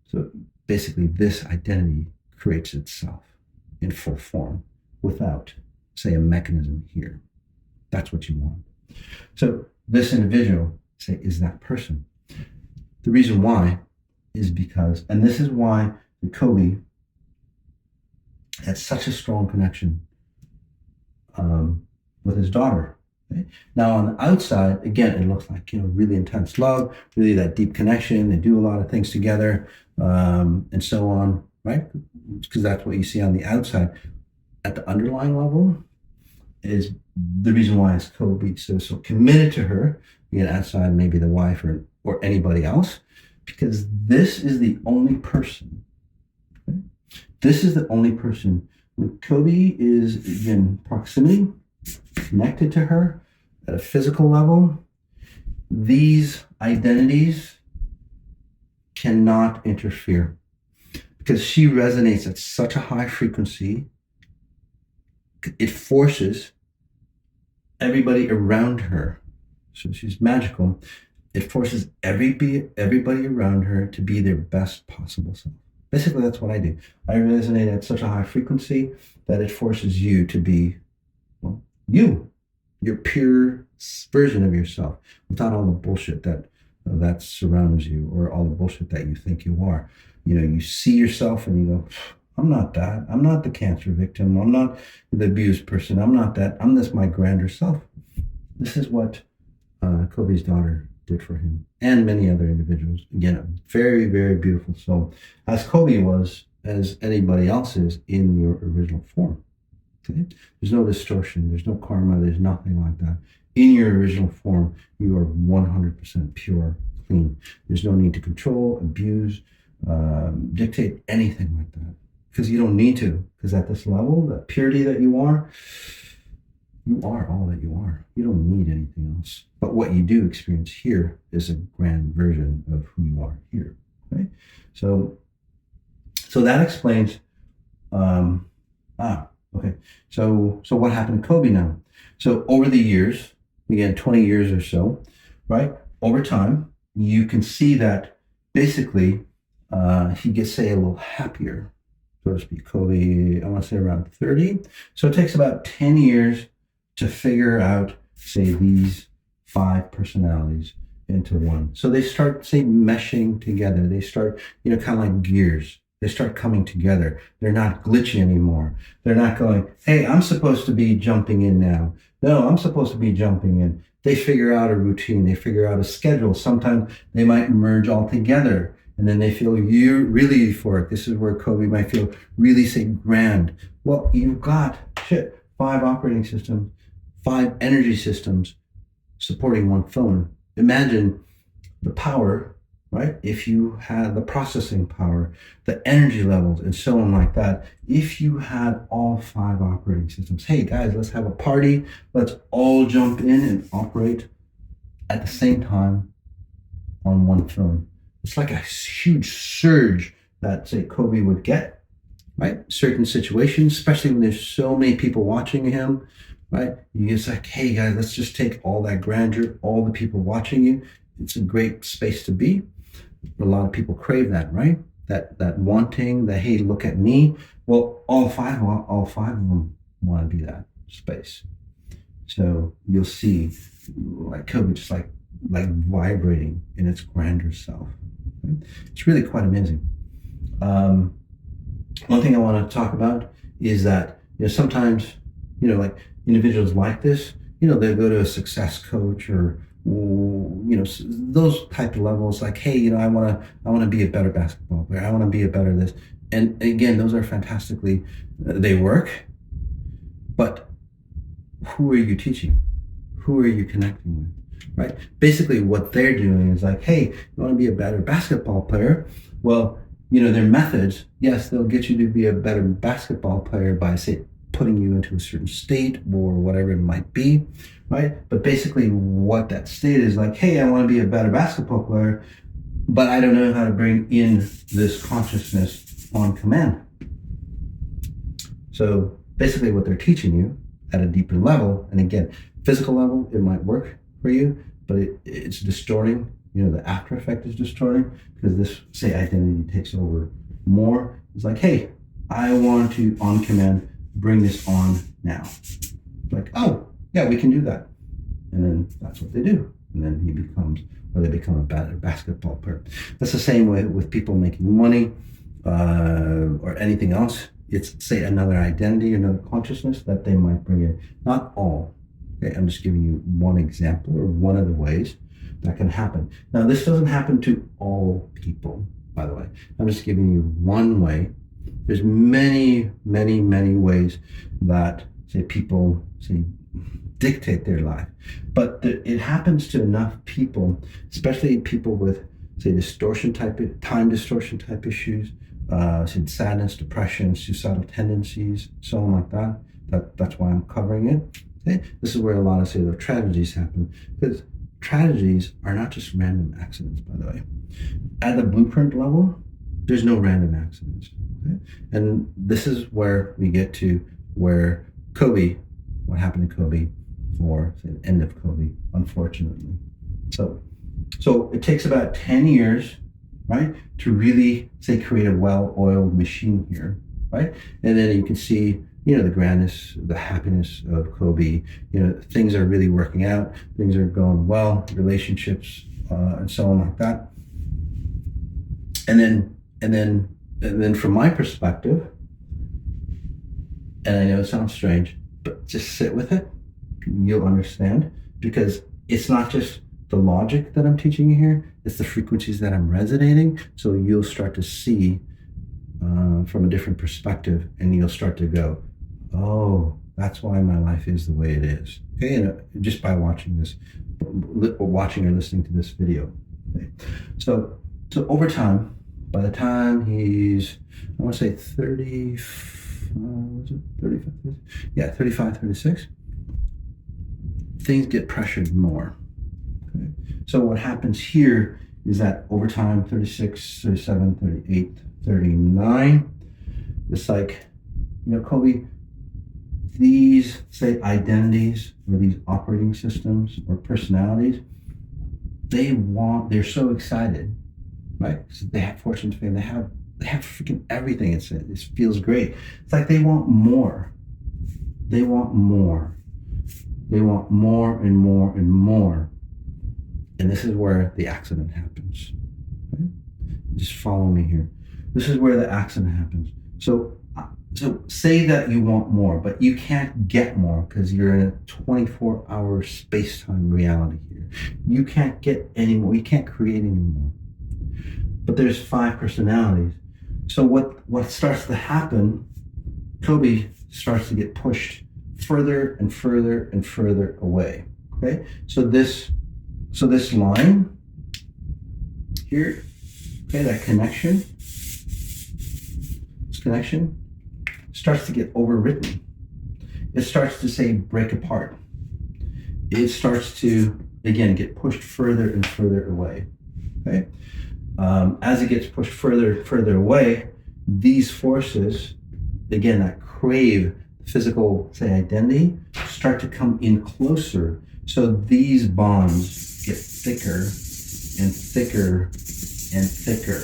So basically this identity creates itself in full form without, say, a mechanism here. That's what you want. So this individual, say, is that person. The reason why is because, and this is why Kobe had such a strong connection with his daughter. Okay? Now on the outside, again, it looks like, really intense love, really that deep connection. They do a lot of things together, and so on, right? Because that's what you see on the outside. At the underlying level is the reason why is Kobe so committed to her, again, outside maybe the wife or anybody else, because this is the only person. Okay? This is the only person. When Kobe is in proximity, connected to her at a physical level, these identities cannot interfere, because she resonates at such a high frequency. It forces everybody around her. So she's magical. It forces everybody around her to be their best possible self. Basically, that's what I do. I resonate at such a high frequency that it forces you to be, well, your pure version of yourself, without all the bullshit that surrounds you, or all the bullshit that you think you are. You see yourself and you go, I'm not that. I'm not the cancer victim. I'm not the abused person. I'm not that. I'm my grander self. This is what Kobe's daughter did for him, and many other individuals. Again, a very, very beautiful soul, as Kobe was, as anybody else is in your original form. Okay? There's no distortion. There's no karma. There's nothing like that. In your original form, you are 100% pure, clean. There's no need to control, abuse, dictate anything like that. Because you don't need to. Because at this level, that purity that you are all that you are. You don't need anything else. But what you do experience here is a grand version of who you are here. Okay? So that explains. Okay. So what happened to Kobe now? So over the years, again, 20 years or so, right? Over time, you can see that basically he gets, say, a little happier, so to speak. Kobe, I want to say around 30. So it takes about 10 years to figure out, say, these 5 personalities into one. So they start, say, meshing together. They start, kind of like gears. They start coming together. They're not glitchy anymore. They're not going, hey, I'm supposed to be jumping in now. No, I'm supposed to be jumping in. They figure out a routine. They figure out a schedule. Sometimes they might merge all together, and then they feel really euphoric. This is where Kobe might feel really, say, grand. Well, you've got 5 operating systems, 5 energy systems supporting one phone. Imagine the power, right? If you had the processing power, the energy levels, and so on like that, if you had all 5 operating systems, hey guys, let's have a party. Let's all jump in and operate at the same time on one phone. It's like a huge surge that, say, Kobe would get, right? Certain situations, especially when there's so many people watching him, right? It's like, hey guys, let's just take all that grandeur, all the people watching you. It's a great space to be. A lot of people crave that, right? That wanting, that, hey, look at me. Well, all five of them want to be that space. So you'll see, like Kobe, just like vibrating in its grander self. Right? It's really quite amazing. One thing I want to talk about is that, sometimes, like individuals like this, they go to a success coach or, those type of levels, like, hey, I want to be a better basketball player. I want to be a better this. And again, those are fantastically, they work, but who are you teaching? Who are you connecting with? Right? Basically what they're doing is like, hey, you want to be a better basketball player? Well, their methods, yes, they'll get you to be a better basketball player by, say, putting you into a certain state or whatever it might be, right? But basically what that state is like, hey, I want to be a better basketball player, but I don't know how to bring in this consciousness on command. So basically what they're teaching you at a deeper level, and again, physical level, it might work for you, but it's distorting. The after effect is distorting because this, say, identity takes over more. It's like, hey, I want to, on command, bring this on now. Like, oh, yeah, we can do that. And then that's what they do. And then they become a better basketball player. That's the same way with people making money or anything else. It's, say, another identity, another consciousness that they might bring in. Not all. Okay, I'm just giving you one example or one of the ways that can happen. Now, this doesn't happen to all people, by the way. I'm just giving you one way. There's many, many, many ways that, say, people, say, dictate their life. But it happens to enough people, especially people with, say, time distortion type issues, say, sadness, depression, suicidal tendencies, so on like that. That's why I'm covering it. Okay? This is where a lot of, say, the tragedies happen. Because tragedies are not just random accidents, by the way. At the blueprint level, there's no random accidents. Okay? And this is where we get to where Kobe, what happened to Kobe, or, say, the end of Kobe, unfortunately. So it takes about 10 years, right, to really, say, create a well-oiled machine here, right? And then you can see, the grandness, the happiness of Kobe. Things are really working out. Things are going well, relationships, and so on like that. And then from my perspective, and I know it sounds strange, but just sit with it. You'll understand, because it's not just the logic that I'm teaching you here. It's the frequencies that I'm resonating. So you'll start to see from a different perspective, and you'll start to go, oh, that's why my life is the way it is. Okay, and just by watching or listening to this video. Okay? So over time, by the time he's, I want to say 35, 36, things get pressured more. Okay? So what happens here is that over time, 36, 37, 38, 39, it's like, Kobe, these, say, identities or these operating systems or personalities, they're so excited right? Because they have fortune, fame, they have freaking everything. It feels great. It's like they want more. They want more. They want more and more and more. And this is where the accident happens. Okay? Just follow me here. This is where the accident happens. So say that you want more, but you can't get more because you're in a 24-hour space-time reality here. You can't get any more. You can't create any more. But there's 5 personalities. So what starts to happen, Kobe starts to get pushed further and further and further away. Okay? So this line here, okay, that connection, this connection starts to get overwritten. It starts to say break apart. It starts to, again, get pushed further and further away. Okay? As it gets pushed further and further away, these forces, again, that crave physical, say, identity, start to come in closer. So these bonds get thicker and thicker and thicker.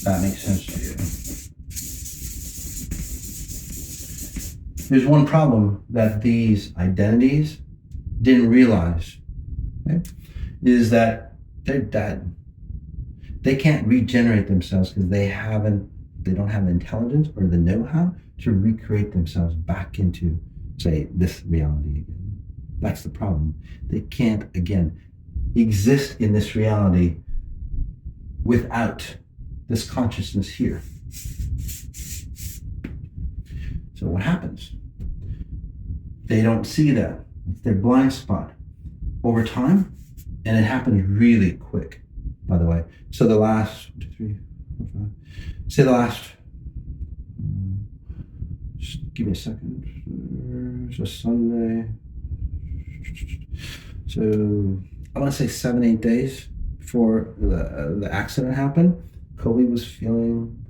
That makes sense to you. There's one problem that these identities didn't realize, okay, is that they're dead. They can't regenerate themselves because they don't have the intelligence or the know-how to recreate themselves back into, say, this reality again. That's the problem. They can't, again, exist in this reality without this consciousness here. So what happens? They don't see that. It's their blind spot. Over time, and it happens really quick, by the way. So the last, 1, 2, 3, 4, 5, say the last, just give me a second. So Sunday. So I want to say 7, 8 days before the accident happened, Kobe was feeling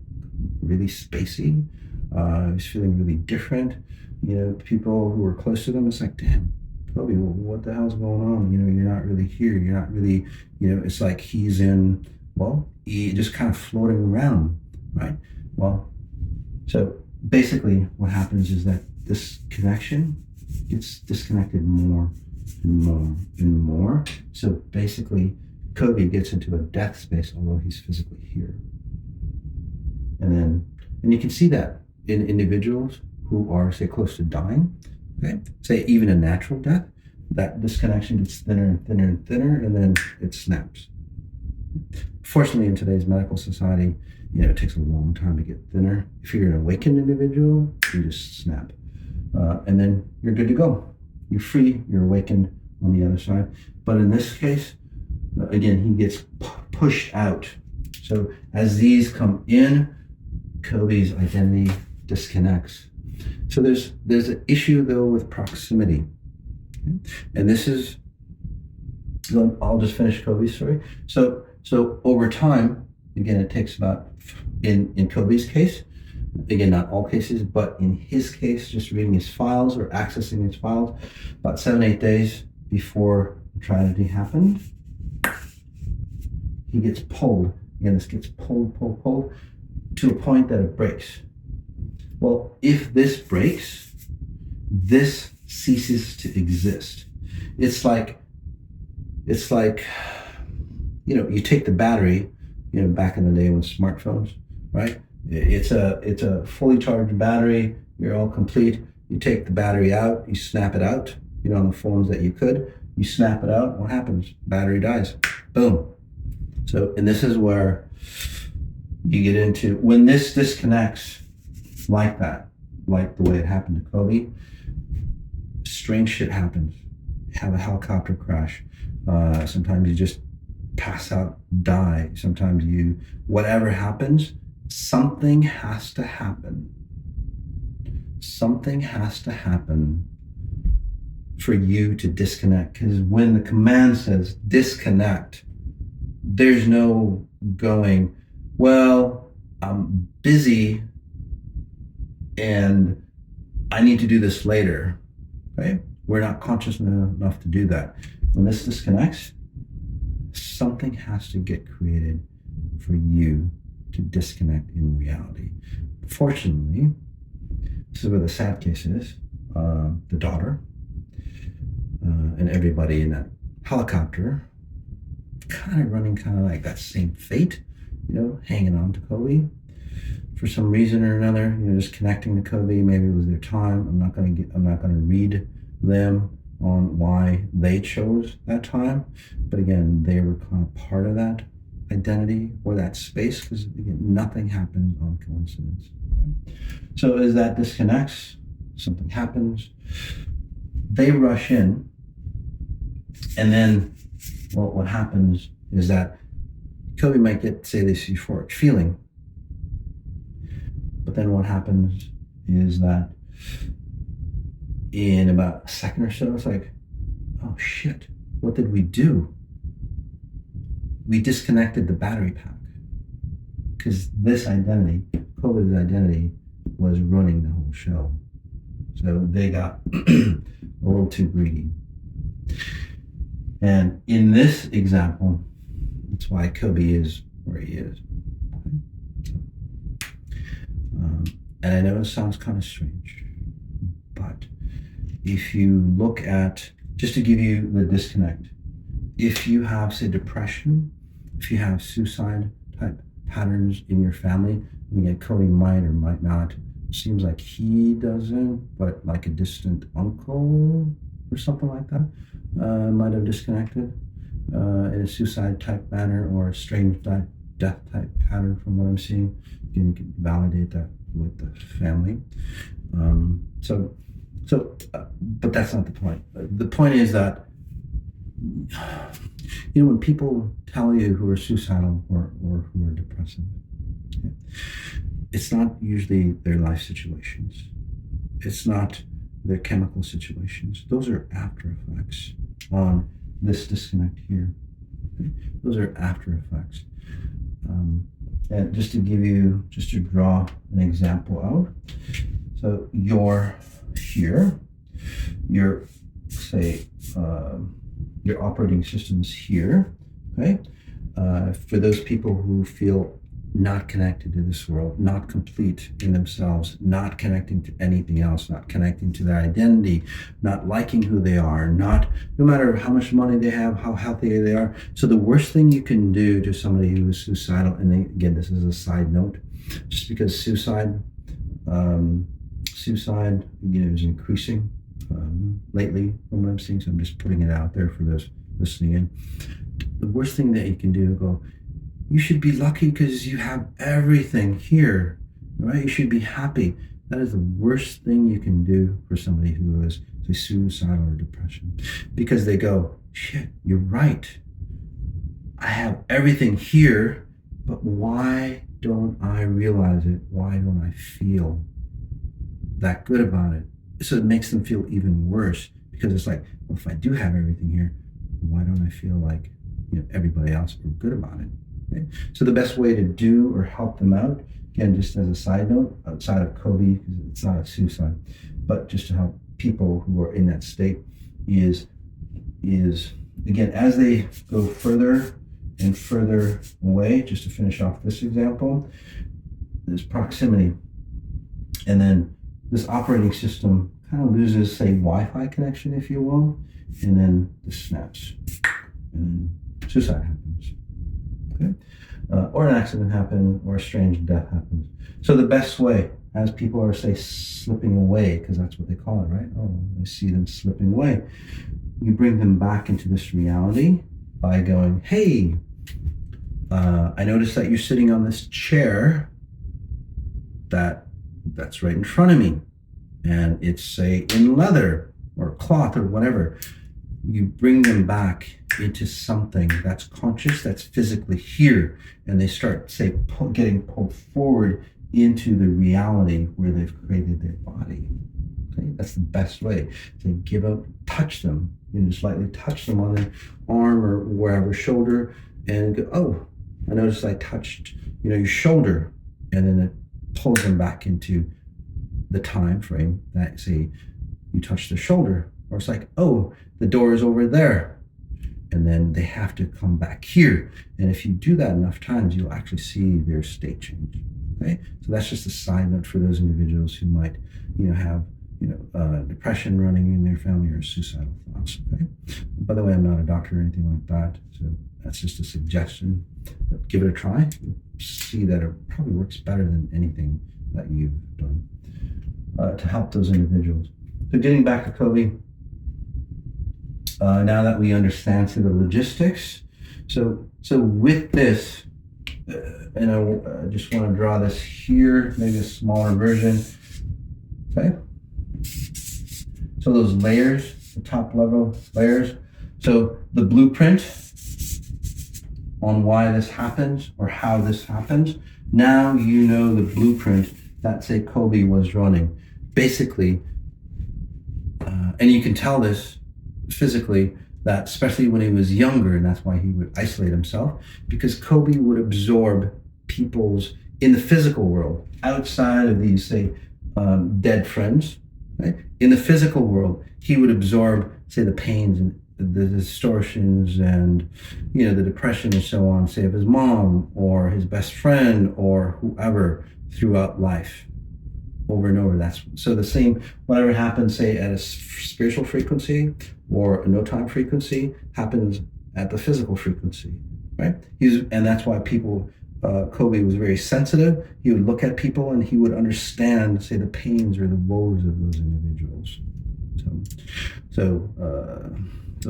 really spacey. He was feeling really different. You know, people who were close to them, it's like, damn, Kobe, what the hell's going on? You know, you're not really here. You're not really, you know, it's like he's in, he just kind of floating around, right? Well, so basically what happens is that this connection gets disconnected more and more and more. So basically, Kobe gets into a death space, although he's physically here. And you can see that in individuals who are, say, close to dying, okay? Say even a natural death, that disconnection gets thinner and thinner and thinner, and then it snaps. Fortunately, in today's medical society, you know, it takes a long time to get thinner. If you're an awakened individual, you just snap. And then you're good to go. You're free, you're awakened on the other side. But in this case, again, he gets pushed out. So as these come in, Kobe's identity disconnects. So there's an issue though with proximity. Okay? And this is, I'll just finish Kobe's story. So over time, again, it takes about, in Kobe's case, again, not all cases, but in his case, just reading his files or accessing his files, about 7, 8 days before the tragedy happened, he gets pulled. Again, this gets pulled to a point that it breaks. Well, if this breaks, this ceases to exist. It's like, you know, you take the battery, you know, back in the day with smartphones, right? It's a fully charged battery. You're all complete. You take the battery out, you snap it out, you know, on the phones that you could, you snap it out. What happens? Battery dies. Boom. So, and this is where you get into, when this disconnects like that, like the way it happened to Kobe, strange shit happens. You have a helicopter crash. Sometimes you just pass out, die. Sometimes whatever happens, something has to happen. Something has to happen for you to disconnect. Because when the command says disconnect, there's no going, well, I'm busy and I need to do this later, right? We're not conscious enough to do that. When this disconnects, something has to get created for you to disconnect in reality. Fortunately, this is where the sad case is. The daughter and everybody in that helicopter kind of running kind of like that same fate, hanging on to Kobe for some reason or another, just connecting to Kobe. Maybe it was their time. I'm not going to read them on why they chose that time, but again, they were kind of part of that identity or that space, because again, nothing happens on coincidence. Okay? So as that disconnects, something happens, they rush in, and then what happens is that Kobe might get, say, this euphoric feeling, but then what happens is that in about a second or so, it's like, oh shit, what did we do? We disconnected the battery pack, because this identity, Kobe's identity, was running the whole show. So they got a little too greedy. And in this example, that's why Kobe is where he is. And I know it sounds kind of strange, but if you look at, just to give you the disconnect, if you have, say, depression, if you have suicide type patterns in your family, and again, Kobe might or might not, seems like he doesn't, but like a distant uncle or something like that might have disconnected in a suicide type manner or a strange death type pattern from what I'm seeing. Again, you can validate that with the family. But that's not the point. The point is that, when people tell you who are suicidal or who are depressive, it's not usually their life situations. It's not their chemical situations. Those are after effects on this disconnect here. Okay? Those are after effects. And just to draw an example out. So you're here, your operating system is here, okay? For those people who feel not connected to this world, not complete in themselves, not connecting to anything else, not connecting to their identity, not liking who they are, no matter how much money they have, how healthy they are. So the worst thing you can do to somebody who is suicidal, and again, this is a side note, just because suicide is increasing lately from what I'm seeing, so I'm just putting it out there for those listening in. The worst thing that you can do is go, you should be lucky because you have everything here, right? You should be happy. That is the worst thing you can do for somebody who is suicidal or depression, because they go, shit, you're right. I have everything here, but why don't I realize it? Why don't I feel that good about it? So it makes them feel even worse, because it's like, well, if I do have everything here, why don't I feel like everybody else are good about it? Okay? So the best way to do or help them out, again, just as a side note, outside of Kobe, because it's not a suicide, but just to help people who are in that state is again, as they go further and further away, just to finish off this example, there's proximity. And then this operating system kind of loses, say, Wi-Fi connection, if you will, and then this snaps, and then suicide happens. Okay? Or an accident happens, or a strange death happens. So the best way, as people are, say, slipping away, because that's what they call it, right? Oh, I see them slipping away. You bring them back into this reality by going, hey, I noticed that you're sitting on this chair that's right in front of me, and it's, say, in leather or cloth or whatever. You bring them back into something that's conscious, that's physically here, and they start, say, getting pulled forward into the reality where they've created their body. Okay, that's the best way. So give out, touch them, just lightly touch them on their arm or wherever, shoulder, and go, oh, I noticed I touched, your shoulder, and then it pulls them back into the time frame that, say, you touch the shoulder, or it's like, oh, the door is over there, and then they have to come back here. And if you do that enough times, you'll actually see their state change. Okay, so that's just a side note for those individuals who might, have depression running in their family or suicidal thoughts. Okay, by the way, I'm not a doctor or anything like that, so that's just a suggestion. But give it a try. You'll see that it probably works better than anything that you've done to help those individuals. So getting back to Kobe. Now that we understand the logistics, so with this, and I just want to draw this here, maybe a smaller version. Okay. So those layers, the top level layers. So the blueprint on why this happens or how this happens. Now you know the blueprint that, say, Kobe was running. Basically, and you can tell this physically, that especially when he was younger, and that's why he would isolate himself, because Kobe would absorb people's, in the physical world, outside of these, say, dead friends, right? In the physical world, he would absorb, say, the pains and the distortions and, the depression and so on, say, of his mom or his best friend or whoever throughout life. Over and over. That's so the same, whatever happens, say, at a spiritual frequency or a no-time frequency happens at the physical frequency, right? And that's why people, Kobe was very sensitive. He would look at people and he would understand, say, the pains or the woes of those individuals. So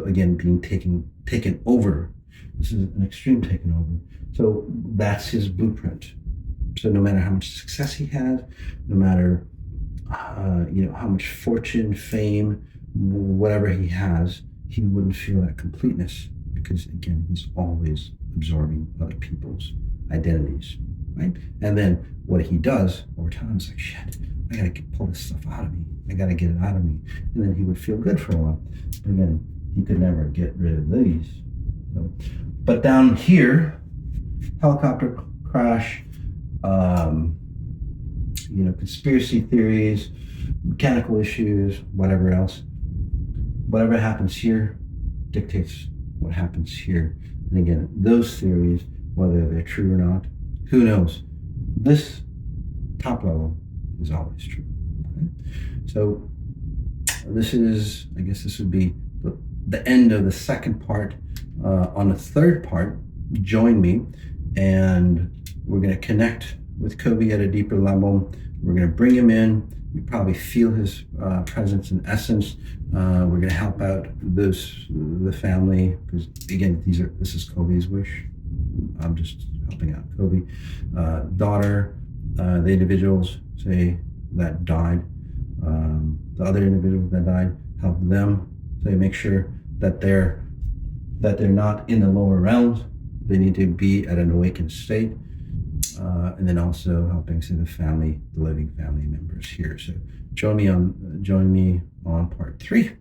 again, being taken over. This is an extreme taken over. So that's his blueprint. So no matter how much success he has, no matter how much fortune, fame, whatever he has, he wouldn't feel that completeness because, again, he's always absorbing other people's identities, right? And then what he does over time is like, shit, I gotta pull this stuff out of me. I gotta get it out of me. And then he would feel good for a while. But again, he could never get rid of these. But down here, helicopter crash, conspiracy theories, mechanical issues, whatever else. Whatever happens here dictates what happens here. And again, those theories, whether they're true or not, who knows? This top level is always true. Okay? So this would be the end of the second part. On the third part, join me and we're going to connect with Kobe at a deeper level. We're going to bring him in. You probably feel his presence and essence. We're going to help out the family, because again, this is Kobe's wish. I'm just helping out Kobe. Daughter, the individuals, say, that died, the other individuals that died, help them. So make sure that they're not in the lower realms. They need to be at an awakened state. And then also helping, say, the living family members here. So join me on part 3.